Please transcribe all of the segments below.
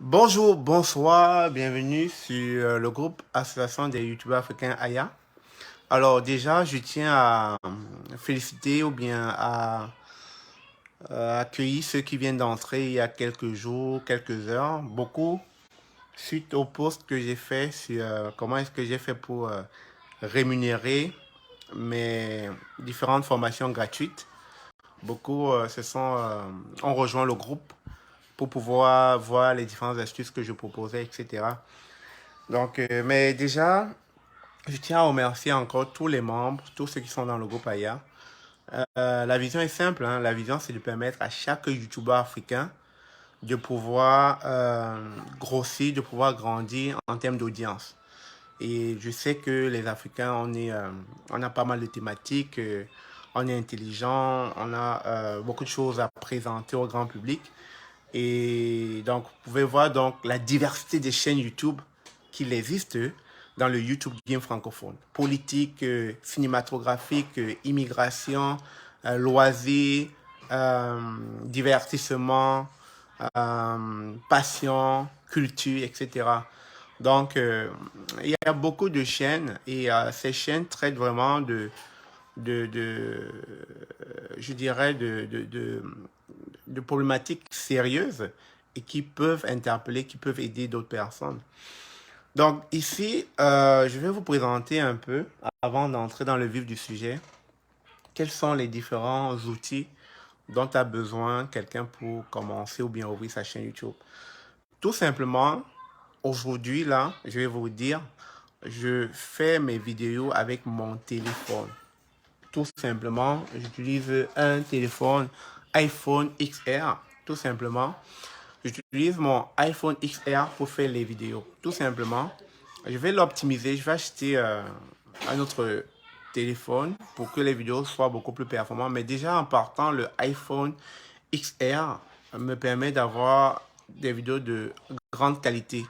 Bonjour, bonsoir, bienvenue sur le groupe Association des youtubeurs africains AYA. Alors déjà, je tiens à féliciter ou bien à accueillir ceux qui viennent d'entrer il y a quelques jours, quelques heures, beaucoup, suite au post que j'ai fait sur comment est-ce que j'ai fait pour rémunérer mes différentes formations gratuites. Beaucoup ont rejoint le groupe pour pouvoir voir les différentes astuces que je proposais, etc. Donc, mais déjà, je tiens à remercier encore tous les membres, tous ceux qui sont dans le groupe AYA. La vision est simple, hein. La vision, c'est de permettre à chaque YouTuber africain de pouvoir grossir, de pouvoir grandir en termes d'audience. Et je sais que les Africains, on a pas mal de thématiques, on est intelligent, on a beaucoup de choses à présenter au grand public. Et donc, vous pouvez voir donc la diversité des chaînes YouTube qu'il existe dans le YouTube game francophone. Politique, cinématographique, immigration, loisirs, divertissement, passion, culture, etc. Donc, il y a beaucoup de chaînes et ces chaînes traitent vraiment de je dirais, de problématiques sérieuses et qui peuvent interpeller, qui peuvent aider d'autres personnes. Donc ici, je vais vous présenter un peu, avant d'entrer dans le vif du sujet, quels sont les différents outils dont a besoin quelqu'un pour commencer ou bien ouvrir sa chaîne YouTube. Tout simplement, aujourd'hui, là, je vais vous dire, je fais mes vidéos avec mon téléphone. Tout simplement, j'utilise un téléphone iPhone XR. Tout simplement, j'utilise mon iPhone XR pour faire les vidéos. Tout simplement, je vais l'optimiser. Je vais acheter un autre téléphone pour que les vidéos soient beaucoup plus performantes. Mais déjà, en partant, le iPhone XR me permet d'avoir des vidéos de grande qualité.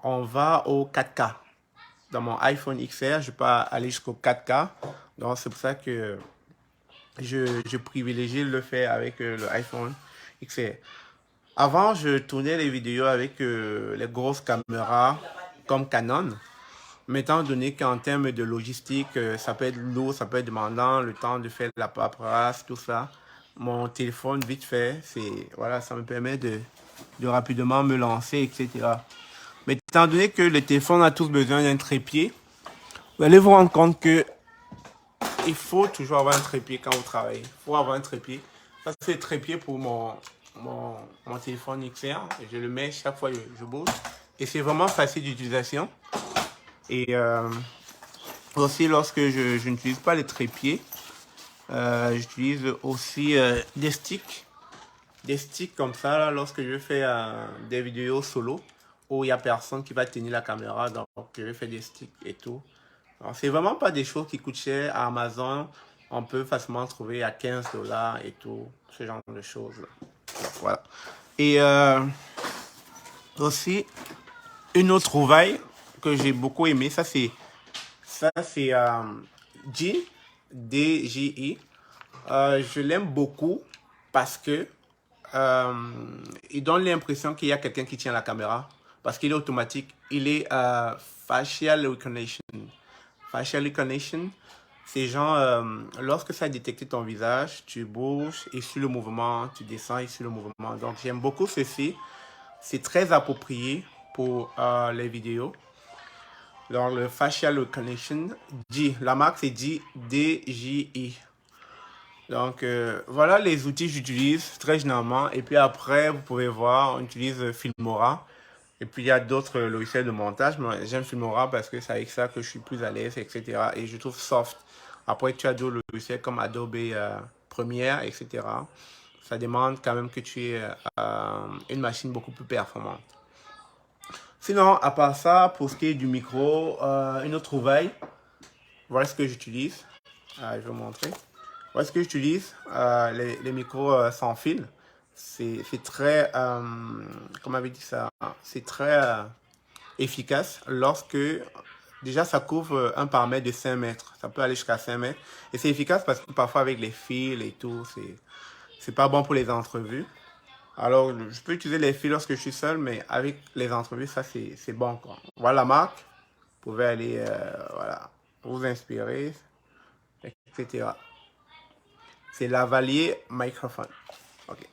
On va au 4K. Dans mon iPhone XR, je peux aller jusqu'au 4K. Donc, c'est pour ça que je privilégie le faire avec le iPhone XR. Avant, je tournais les vidéos avec les grosses caméras comme Canon. Mais étant donné qu'en termes de logistique, ça peut être lourd, ça peut être demandant, le temps de faire la paperasse, tout ça, mon téléphone, vite fait, voilà, ça me permet de rapidement me lancer, etc. Mais étant donné que le téléphone a tous besoin d'un trépied, vous allez vous rendre compte que il faut toujours avoir un trépied quand vous travaillez. Il faut avoir un trépied. Ça, c'est le trépied pour mon téléphone XR. Je le mets chaque fois que je bouge. Et c'est vraiment facile d'utilisation. Et aussi, lorsque je n'utilise pas les trépieds, j'utilise aussi des sticks. Des sticks comme ça, là, lorsque je fais des vidéos solo, où il n'y a personne qui va tenir la caméra. Donc, je fais des sticks et tout. C'est vraiment pas des choses qui coûtent cher. À Amazon, on peut facilement trouver à 15 dollars et tout, ce genre de choses. Donc, voilà. Et aussi, une autre trouvaille que j'ai beaucoup aimé, ça c'est J, DJI. Je l'aime beaucoup parce que il donne l'impression qu'il y a quelqu'un qui tient la caméra parce qu'il est automatique. Il est facial recognition. Facial recognition, c'est genre, lorsque ça a détecté ton visage, tu bouges et sur le mouvement, tu descends et sur le mouvement. Donc, j'aime beaucoup ceci. C'est très approprié pour les vidéos. Donc, le facial recognition, la marque c'est DJI. Donc, voilà les outils que j'utilise très généralement. Et puis après, vous pouvez voir, on utilise Filmora. Et puis, il y a d'autres logiciels de montage. Mais j'aime Filmora parce que c'est avec ça que je suis plus à l'aise, etc. Et je trouve soft. Après, tu as d'autres logiciels comme Adobe Premiere, etc. Ça demande quand même que tu aies une machine beaucoup plus performante. Sinon, à part ça, pour ce qui est du micro, une autre trouvaille. Voilà ce que j'utilise. Je vais vous montrer. Voilà ce que j'utilise. Les micros sans fil. C'est très, comment avait dit ça, c'est très efficace lorsque, déjà ça couvre un paramètre de 5 mètres. Ça peut aller jusqu'à 5 mètres. Et c'est efficace parce que parfois avec les fils et tout, c'est pas bon pour les entrevues. Alors, je peux utiliser les filles lorsque je suis seul, mais avec les entrevues, ça, c'est bon, quoi. Voilà la marque. Vous pouvez aller, voilà, vous inspirer, etc. C'est Lavalier Microphone. OK.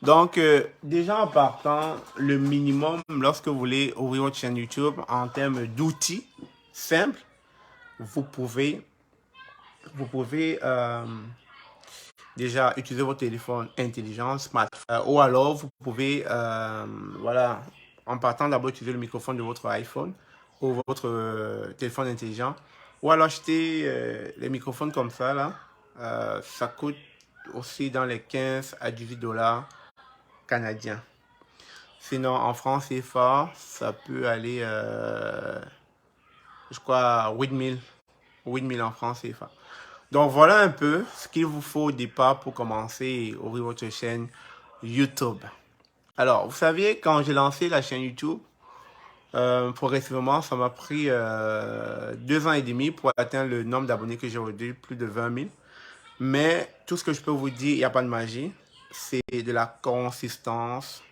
Donc, déjà en partant, le minimum, lorsque vous voulez ouvrir votre chaîne YouTube, en termes d'outils simples, vous pouvez, vous pouvez déjà utiliser votre téléphone intelligent, smartphone, ou alors vous pouvez, voilà, en partant d'abord utiliser le microphone de votre iPhone ou votre téléphone intelligent, ou alors acheter les microphones comme ça, là. Ça coûte aussi dans les 15 à 18 dollars canadiens. Sinon, en France CFA, ça peut aller, je crois, 8 000 en France CFA. Donc voilà un peu ce qu'il vous faut au départ pour commencer et ouvrir votre chaîne YouTube. Alors, vous saviez, quand j'ai lancé la chaîne YouTube, progressivement, ça m'a pris 2 ans et demi pour atteindre le nombre d'abonnés que j'ai aujourd'hui, plus de 20 000. Mais tout ce que je peux vous dire, il n'y a pas de magie. C'est de la consistance,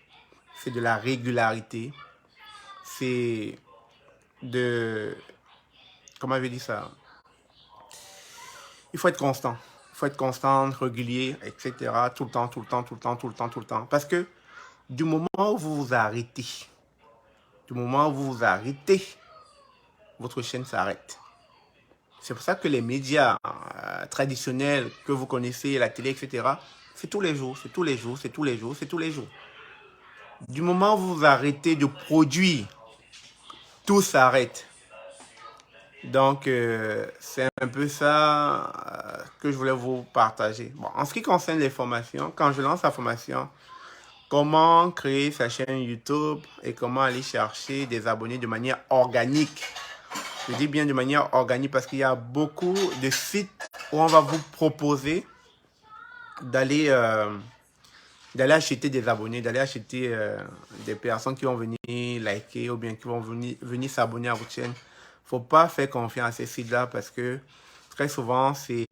c'est de la régularité, c'est de... Comment je dit ça? Il faut être constant. Il faut être constant, régulier, etc. Tout le temps, tout le temps, tout le temps, tout le temps, tout le temps. Parce que du moment où vous vous arrêtez, du moment où vous vous arrêtez, votre chaîne s'arrête. C'est pour ça que les médias traditionnels que vous connaissez, la télé, etc., c'est tous les jours, c'est tous les jours, c'est tous les jours, c'est tous les jours. Du moment où vous vous arrêtez de produire, tout s'arrête. Donc, c'est un peu ça que je voulais vous partager. Bon, en ce qui concerne les formations, quand je lance la formation, comment créer sa chaîne YouTube et comment aller chercher des abonnés de manière organique. Je dis bien de manière organique parce qu'il y a beaucoup de sites où on va vous proposer d'aller d'aller acheter des abonnés, d'aller acheter des personnes qui vont venir liker ou bien qui vont venir s'abonner à votre chaîne. Faut pas faire confiance à ces sites-là parce que très souvent, c'est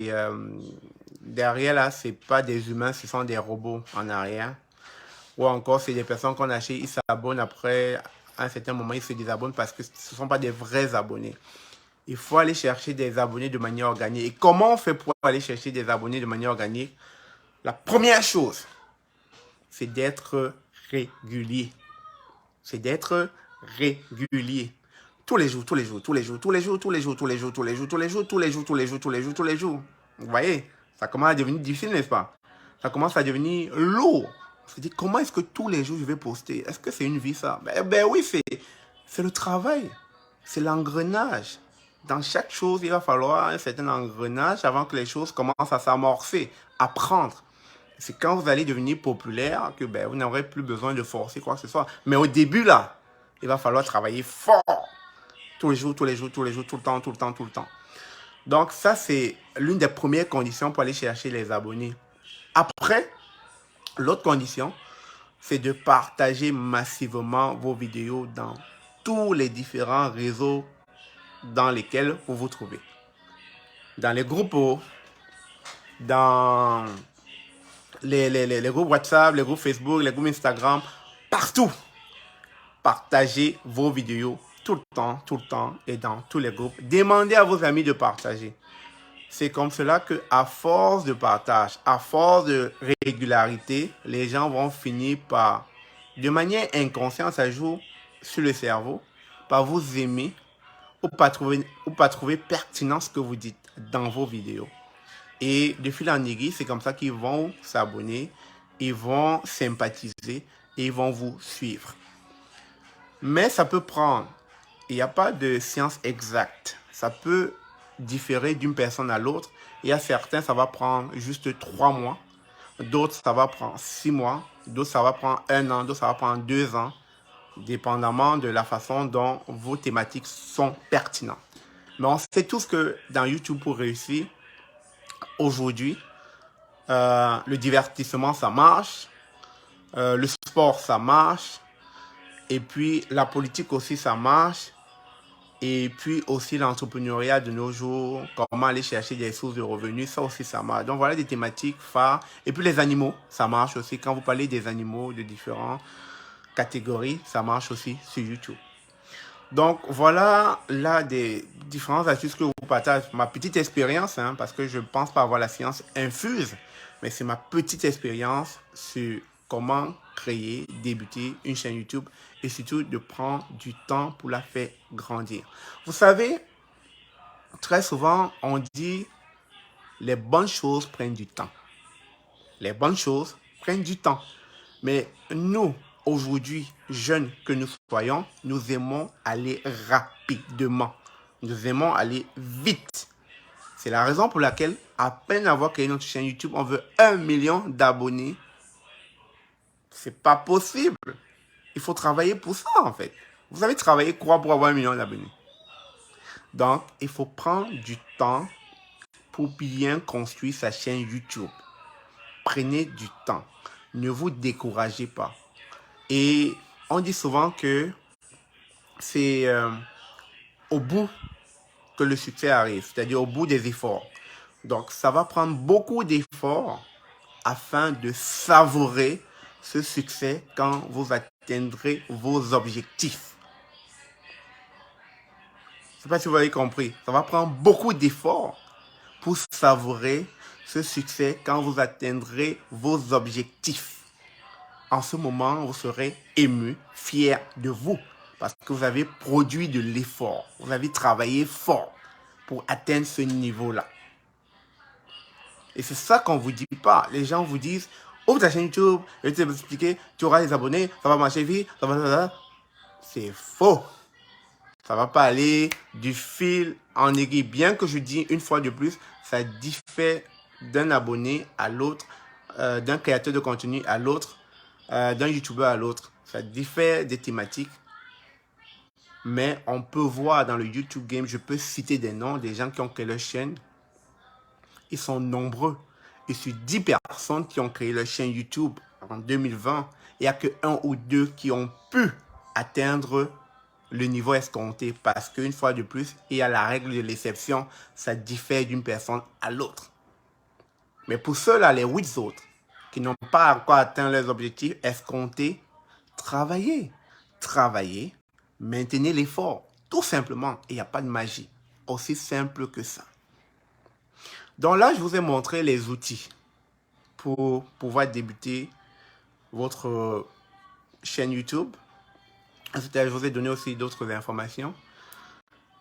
derrière là, c'est pas des humains, ce sont des robots en arrière. Ou encore, c'est des personnes qu'on achète, ils s'abonnent après, à un certain moment, ils se désabonnent parce que ce ne sont pas des vrais abonnés. Il faut aller chercher des abonnés de manière organique. Et comment on fait pour aller chercher des abonnés de manière organique? La première chose, c'est d'être régulier. C'est d'être régulier. Tous les jours, tous les jours, tous les jours, tous les jours, tous les jours, tous les jours, tous les jours, tous les jours, tous les jours, tous les jours, tous les jours, tous les jours. Vous voyez, ça commence à devenir difficile, n'est-ce pas? Ça commence à devenir lourd. On se dit, comment est-ce que tous les jours je vais poster? Est-ce que c'est une vie ça? Ben oui, c'est le travail. C'est l'engrenage. Dans chaque chose, il va falloir un certain engrenage avant que les choses commencent à s'amorcer, à prendre. C'est quand vous allez devenir populaire que vous n'aurez plus besoin de forcer quoi que ce soit. Mais au début, là, il va falloir travailler fort. Tous les jours, tous les jours, tous les jours, tout le temps, tout le temps, tout le temps. Donc ça, c'est l'une des premières conditions pour aller chercher les abonnés. Après, l'autre condition, c'est de partager massivement vos vidéos dans tous les différents réseaux dans lesquels vous vous trouvez. Dans les groupes, dans les groupes WhatsApp, les groupes Facebook, les groupes Instagram, partout. Partagez vos vidéos tout le temps et dans tous les groupes. Demandez à vos amis de partager. C'est comme cela que, à force de partage, à force de régularité, les gens vont finir par, de manière inconsciente, ça joue sur le cerveau, par vous aimer ou pas trouver pertinent ce que vous dites dans vos vidéos. Et de fil en aiguille, c'est comme ça qu'ils vont s'abonner, ils vont sympathiser et ils vont vous suivre. Mais ça peut prendre, il n'y a pas de science exacte. Ça peut différer d'une personne à l'autre. Il y a certains, ça va prendre juste 3 mois. D'autres, ça va prendre 6 mois. D'autres, ça va prendre 1 an. D'autres, ça va prendre 2 ans. Dépendamment de la façon dont vos thématiques sont pertinentes. Mais on sait tous que dans YouTube, pour réussir, aujourd'hui, le divertissement, ça marche. Le sport, ça marche. Et puis, la politique aussi, ça marche. Et puis aussi l'entrepreneuriat de nos jours, comment aller chercher des sources de revenus, ça aussi ça marche. Donc voilà des thématiques phares. Et puis les animaux, ça marche aussi. Quand vous parlez des animaux de différentes catégories, ça marche aussi sur YouTube. Donc voilà là des différentes astuces que je vous partage. Ma petite expérience, hein, parce que je ne pense pas avoir la science infuse, mais c'est ma petite expérience sur comment créer, débuter une chaîne YouTube et surtout de prendre du temps pour la faire grandir. Vous savez, très souvent, on dit les bonnes choses prennent du temps. Les bonnes choses prennent du temps. Mais nous, aujourd'hui, jeunes que nous soyons, nous aimons aller rapidement. Nous aimons aller vite. C'est la raison pour laquelle, à peine avoir créé notre chaîne YouTube, on veut 1 million d'abonnés. C'est pas possible. Il faut travailler pour ça, en fait. Vous avez travaillé quoi pour avoir 1 million d'abonnés? Donc, il faut prendre du temps pour bien construire sa chaîne YouTube. Prenez du temps. Ne vous découragez pas. Et on dit souvent que c'est au bout que le succès arrive, c'est-à-dire au bout des efforts. Donc, ça va prendre beaucoup d'efforts afin de savourer ce succès quand vous atteindrez vos objectifs. Je ne sais pas si vous avez compris. Ça va prendre beaucoup d'efforts pour savourer ce succès quand vous atteindrez vos objectifs. En ce moment, vous serez ému, fier de vous, parce que vous avez produit de l'effort. Vous avez travaillé fort pour atteindre ce niveau-là. Et c'est ça qu'on ne vous dit pas. Les gens vous disent, ouvre ta chaîne YouTube, je vais t'expliquer, tu auras des abonnés, ça va marcher vite, ça va. C'est faux. Ça ne va pas aller du fil en aiguille. Bien que je dis une fois de plus, ça diffère d'un abonné à l'autre, d'un créateur de contenu à l'autre, d'un YouTuber à l'autre. Ça diffère des thématiques. Mais on peut voir dans le YouTube game, je peux citer des noms des gens qui ont créé leur chaîne. Ils sont nombreux. Et sur 10 personnes qui ont créé leur chaîne YouTube en 2020, il n'y a que 1 ou 2 qui ont pu atteindre le niveau escompté. Parce qu'une fois de plus, il y a la règle de l'exception. Ça diffère d'une personne à l'autre. Mais pour ceux-là, les 8 autres, qui n'ont pas encore atteint leurs objectifs escomptés, travaillez. Travaillez. Maintenez l'effort. Tout simplement. Il n'y a pas de magie. Aussi simple que ça. Donc là, je vous ai montré les outils pour pouvoir débuter votre chaîne YouTube. Ensuite, je vous ai donné aussi d'autres informations.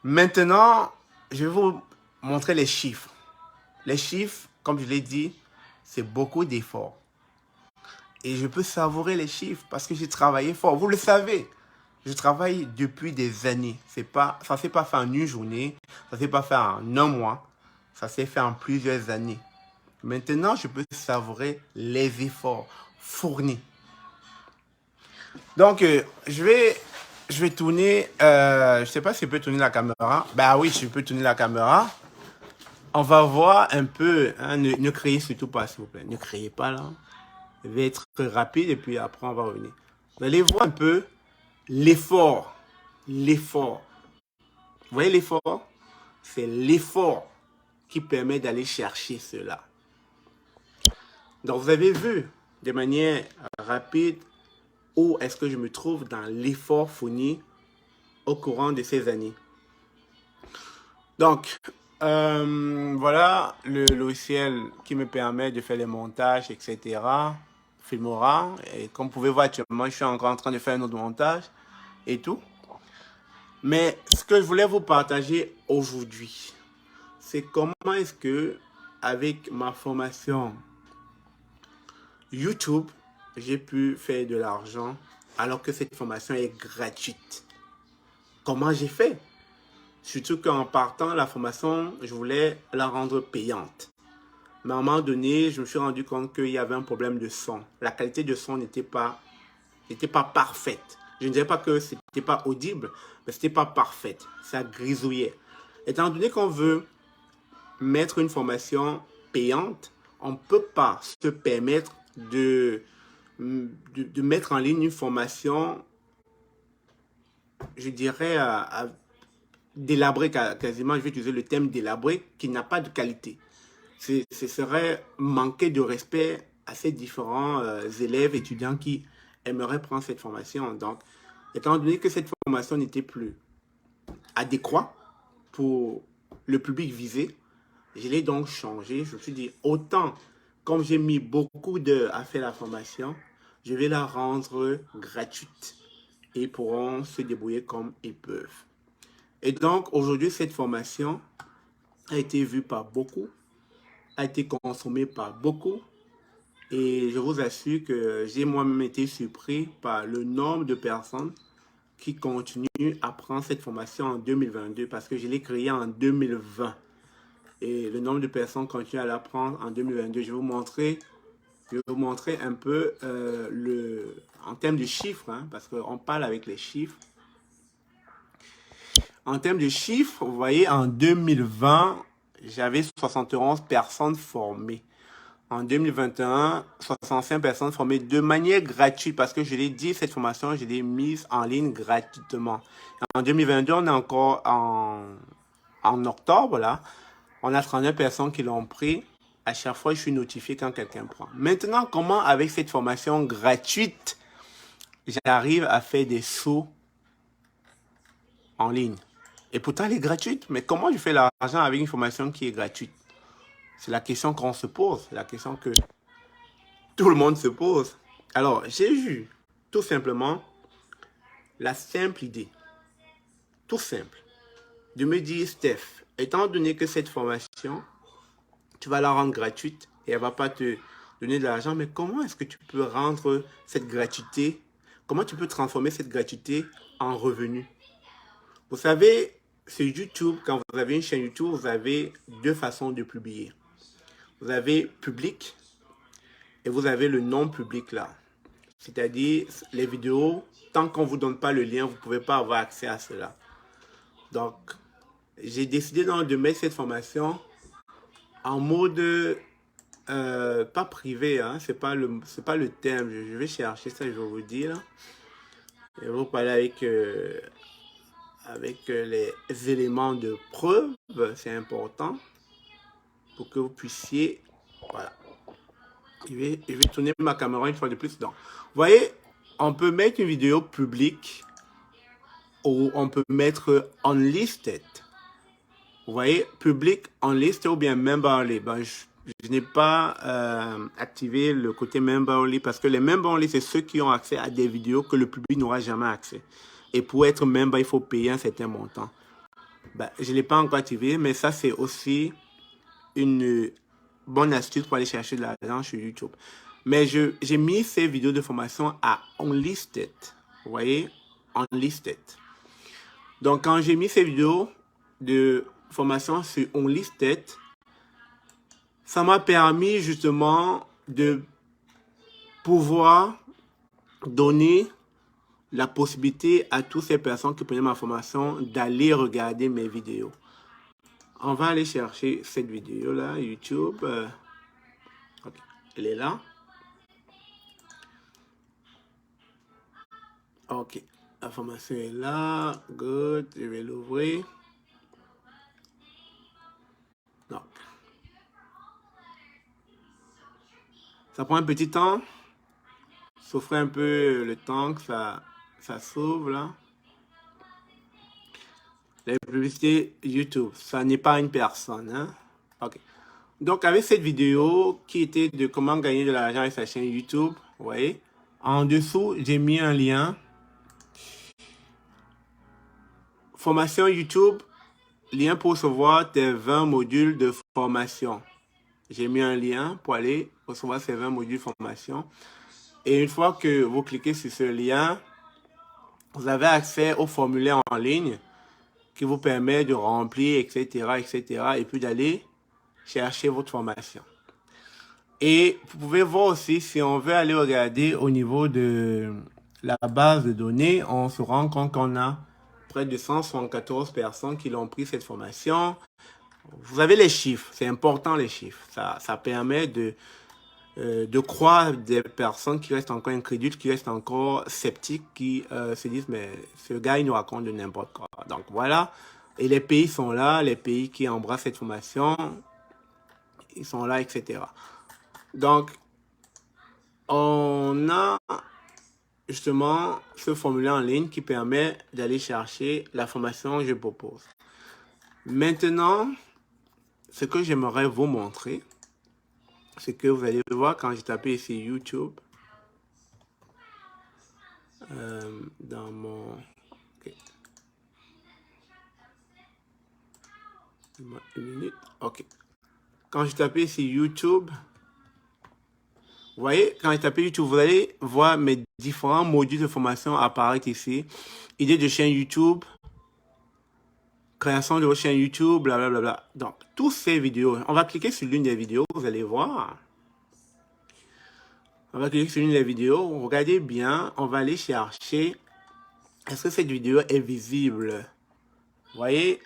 Maintenant, je vais vous montrer les chiffres. Les chiffres, comme je l'ai dit, c'est beaucoup d'efforts. Et je peux savourer les chiffres parce que j'ai travaillé fort. Vous le savez, je travaille depuis des années. Ça ne s'est pas fait en une journée, ça ne s'est pas fait en un mois, ça s'est fait en plusieurs années. Maintenant, je peux savourer les efforts fournis. Donc, je vais tourner, je ne sais pas si je peux tourner la caméra. Ben oui, je peux tourner la caméra. On va voir un peu, hein, ne criez surtout pas, s'il vous plaît. Ne criez pas là. Je vais être rapide et puis après, on va revenir. Vous allez voir un peu l'effort. L'effort. Vous voyez l'effort? C'est l'effort qui permet d'aller chercher cela. Donc, vous avez vu de manière rapide où est-ce que je me trouve dans l'effort fourni au courant de ces années. Donc, voilà le logiciel qui me permet de faire les montages, etc. Filmora. Et comme vous pouvez voir actuellement, je suis encore en train de faire un autre montage et tout. Mais ce que je voulais vous partager aujourd'hui, c'est comment est-ce que, avec ma formation YouTube, j'ai pu faire de l'argent alors que cette formation est gratuite. Comment j'ai fait? Surtout qu'en partant, la formation, je voulais la rendre payante. Mais à un moment donné, je me suis rendu compte qu'il y avait un problème de son. La qualité de son n'était pas parfaite. Je ne dirais pas que ce n'était pas audible, mais ce n'était pas parfaite. Ça grisouillait. Étant donné qu'on veut mettre une formation payante, on ne peut pas se permettre de mettre en ligne une formation, je dirais, délabré quasiment, je vais utiliser le terme délabré, qui n'a pas de qualité. Ce serait manquer de respect à ces différents élèves, étudiants qui aimeraient prendre cette formation. Donc, étant donné que cette formation n'était plus adéquate pour le public visé, je l'ai donc changé. Je me suis dit, autant comme j'ai mis beaucoup d'heures à faire la formation, je vais la rendre gratuite et ils pourront se débrouiller comme ils peuvent. Et donc, aujourd'hui, cette formation a été vue par beaucoup, a été consommée par beaucoup. Et je vous assure que j'ai moi-même été surpris par le nombre de personnes qui continuent à prendre cette formation en 2022 parce que je l'ai créée en 2020. Et le nombre de personnes continuent à l'apprendre en 2022. Je vais vous montrer un peu en termes de chiffres, hein, parce qu'on parle avec les chiffres. En termes de chiffres, vous voyez, en 2020, j'avais 71 personnes formées. En 2021, 65 personnes formées de manière gratuite, parce que je l'ai dit, cette formation, je l'ai mise en ligne gratuitement. En 2022, on est encore en octobre, là. On a 39 personnes qui l'ont pris. À chaque fois, je suis notifié quand quelqu'un prend. Maintenant, comment, avec cette formation gratuite, j'arrive à faire des sous en ligne? Et pourtant, elle est gratuite. Mais comment je fais l'argent avec une formation qui est gratuite? C'est la question qu'on se pose. C'est la question que tout le monde se pose. Alors, j'ai eu tout simplement la simple idée, tout simple, de me dire, Steph, étant donné que cette formation, tu vas la rendre gratuite et elle ne va pas te donner de l'argent, mais comment est-ce que tu peux rendre cette gratuité, comment tu peux transformer cette gratuité en revenu? Vous savez, sur YouTube, quand vous avez une chaîne YouTube, vous avez deux façons de publier. Vous avez public et vous avez le non public là. C'est-à-dire les vidéos, tant qu'on ne vous donne pas le lien, vous ne pouvez pas avoir accès à cela. Donc, j'ai décidé donc de mettre cette formation en mode pas privé, hein, c'est pas le terme. Je vais chercher ça, je vais vous dire. Je vais vous parler avec les éléments de preuve, c'est important pour que vous puissiez, voilà. Je vais tourner ma caméra une fois de plus. Donc, vous voyez, on peut mettre une vidéo publique ou on peut mettre unlisted. Vous voyez, public, unlisted ou bien member only. Ben, je n'ai pas activé le côté member only parce que les member only, c'est ceux qui ont accès à des vidéos que le public n'aura jamais accès. Et pour être member, il faut payer un certain montant. Ben, je ne l'ai pas encore activé, mais ça, c'est aussi une bonne astuce pour aller chercher de l'argent sur YouTube. Mais j'ai mis ces vidéos de formation à unlisted. Vous voyez, unlisted. Donc, quand j'ai mis ces vidéos de formation sur unlisted, ça m'a permis justement de pouvoir donner la possibilité à toutes ces personnes qui prenaient ma formation d'aller regarder mes vidéos. On va aller chercher cette vidéo-là, YouTube. Okay. Elle est là. Ok. La formation est là. Good. Je vais l'ouvrir. Non. Ça prend un petit temps. Souffrez un peu le temps que ça s'ouvre là. Les publicités YouTube, ça n'est pas une personne. Hein? Ok. Donc, avec cette vidéo qui était de comment gagner de l'argent avec sa chaîne YouTube, vous voyez, en dessous, j'ai mis un lien. Formation YouTube, lien pour recevoir tes 20 modules de formation. J'ai mis un lien pour aller recevoir ces 20 modules de formation. Et une fois que vous cliquez sur ce lien, vous avez accès au formulaire en ligne qui vous permet de remplir, etc., etc., et puis d'aller chercher votre formation. Et vous pouvez voir aussi, si on veut aller regarder au niveau de la base de données, on se rend compte qu'on a près de 174 personnes qui l'ont pris cette formation. Vous avez les chiffres, c'est important les chiffres. Ça permet de croire des personnes qui restent encore incrédules, qui restent encore sceptiques, qui se disent, mais ce gars, il nous raconte de n'importe quoi. Donc voilà, Et les pays sont là, les pays qui embrassent cette formation, ils sont là, etc. Donc, on a justement ce formulaire en ligne qui permet d'aller chercher la formation que je propose. Maintenant, ce que j'aimerais vous montrer, c'est que vous allez voir quand j'ai tapé ici YouTube, dans mon... Okay. Une minute. Ok. Quand je tape ici YouTube, vous voyez, quand je tape YouTube, vous allez voir mes différents modules de formation apparaître ici. Idée de chaîne YouTube, création de votre chaîne YouTube, blablabla. Donc, toutes ces vidéos, on va cliquer sur l'une des vidéos, vous allez voir. On va cliquer sur l'une des vidéos, regardez bien, on va aller chercher, est-ce que cette vidéo est visible? Vous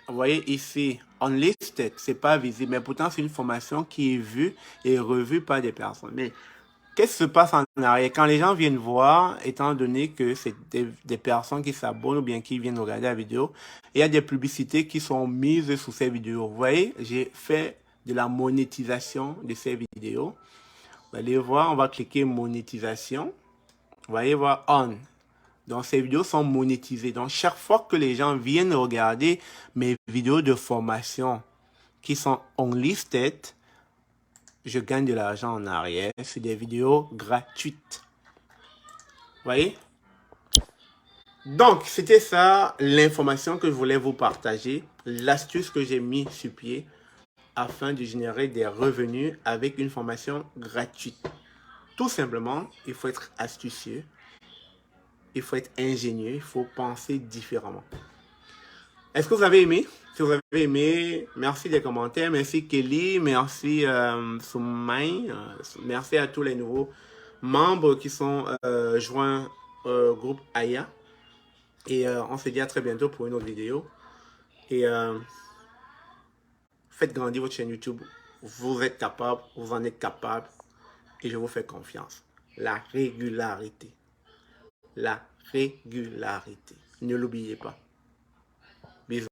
voyez ici, unlisted, c'est pas visible, mais pourtant c'est une formation qui est vue et revue par des personnes. Mais qu'est-ce qui se passe en arrière? Quand les gens viennent voir, étant donné que c'est des personnes qui s'abonnent ou bien qui viennent regarder la vidéo, il y a des publicités qui sont mises sur ces vidéos. Vous voyez, j'ai fait de la monétisation de ces vidéos. Vous allez voir, on va cliquer monétisation. Vous voyez voir on. Donc, ces vidéos sont monétisées. Donc, chaque fois que les gens viennent regarder mes vidéos de formation qui sont unlisted, je gagne de l'argent en arrière sur des vidéos gratuites. Vous voyez? Donc, c'était ça l'information que je voulais vous partager, l'astuce que j'ai mis sur pied afin de générer des revenus avec une formation gratuite. Tout simplement, il faut être astucieux, il faut être ingénieux, il faut penser différemment. Est-ce que vous avez aimé? Si vous avez aimé, merci des commentaires, merci Kelly, merci Soumaï, merci à tous les nouveaux membres qui sont joints au groupe Aya. Et on se dit à très bientôt pour une autre vidéo. Et faites grandir votre chaîne YouTube. Vous êtes capable, vous en êtes capable. Et je vous fais confiance. La régularité. La régularité. Ne l'oubliez pas.